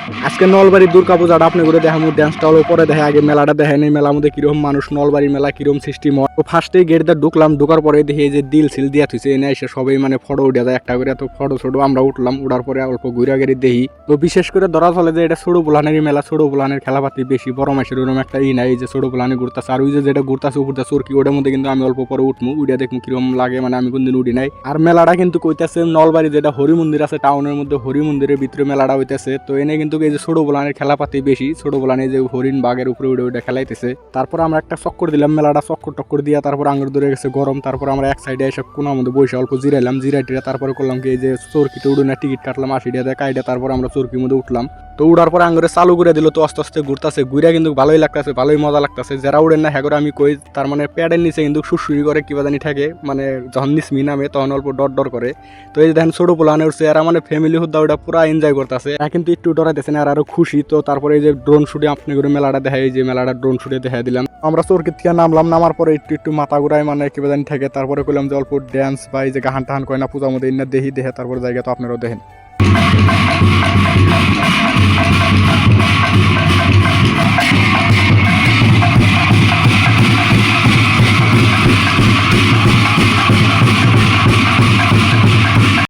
আজকে নলবাড়ির দুর্গা পূজাটা আপনি করে দেখামু, ড্যান্সটা হলো পরে দেখে, আগে মেলাটা দেখেন এই মেলার মধ্যে কিরকম মানুষ, নলবাড়ির মেলা কিরকম সিস্টেম হয়। তো ফার্স্টেই গেটটা ঢুকলাম, ঢোকার পরে দেখি এই যে দিল সিল দিয়া থুইছে, এনে এসে সবাই মানে ফটো উঠে যায় একটা করে। তো ফটো ছোটো আমরা উঠলাম, উঠার পরে অল্প ঘুরা গেড়ি দেখি। তো বিশেষ করে ধরা চলে যে এটা ছোট পোলানেরই মেলা, ছোট পোলানের খেলাপাতি বেশি, বড় মাসের ওরকম একটা নাই যে ছোট পোলানে ঘুরতেছে। আর ওই যে যেটা ঘুরতেছে উপরটা চোরকি, ওটার মধ্যে কিন্তু আমি অল্প পরে উঠবো, উঠে দেখবো কিরকম লাগে, মানে আমি কোনদিন উঠি নাই। আর মেলাটা কিন্তু কইতেছে নলবাড়ি যেটা হরি মন্দির আছে টাউনের মধ্যে, হরি মন্দিরের ভিতরে মেলাটা হইতেছে। তো এনে কিন্তু এই যে ছোট পোলানের খেলাপাতি বেশি, ছোট পোলানে যে হরিণ বাঘের উপরে উঠে উঠে খেলাইতেছে। তারপর আমরা একটা চক্কর দিলাম, মেলাটা চক্কর টক্কর দিয়া তারপর আঙুর ধরে গেছে গরম। তারপর আমরা এক সাইডে এসে কোনার মধ্যে বসে অল্প জিরাইলাম, জিরাইটিরা তারপরে করলাম কি এই যে চরকিতে উঠে না টিকিট কাটলাম 80 টাকা কাইডা, তারপর আমরা চরকির মধ্যে উঠলাম। তো উড়ার পরে আঙুরে চালু করে দিল, তো আস্তে আস্তে ঘুরতেছে, ঘুরে কিন্তু ভালোই লাগতেছে, ভালোই মজা লাগতেছে। যারা উড়েন না হ্যাঁ আমি কই, তার মানে প্যাডের নিচে কিন্তু সুরসুরি করে কিবা জানি থাকে, মানে যখন নিসমি নামে তখন অল্প ডর ডর করে। তো এই যে দেখেন ছোট পোলানে উঠছে, এরা মানে ফ্যামিলি হুদ্দা ওটা পুরো এনজয় করতেছে, কিন্তু একটু ডরাইতেছে না, আর আরো খুশি। তো তারপরে এই যে ড্রোন শুটে আপনি করে মেলাটা দেখাই, এই যে মেলাটা ড্রোন শুটে দেখাই দিলাম। আমরা চরকির থেকে নামলাম, নামার পরে একটু একটু মাথা ঘুরায় মানে কিবা জানি থাকে। তারপরে কইলাম যে অল্প ড্যান্স বা এই যে গাহান টাহান কয় না পূজার মধ্যে দেখি দেখে তারপরে জায়গা, তো আপনারাও দেখেন।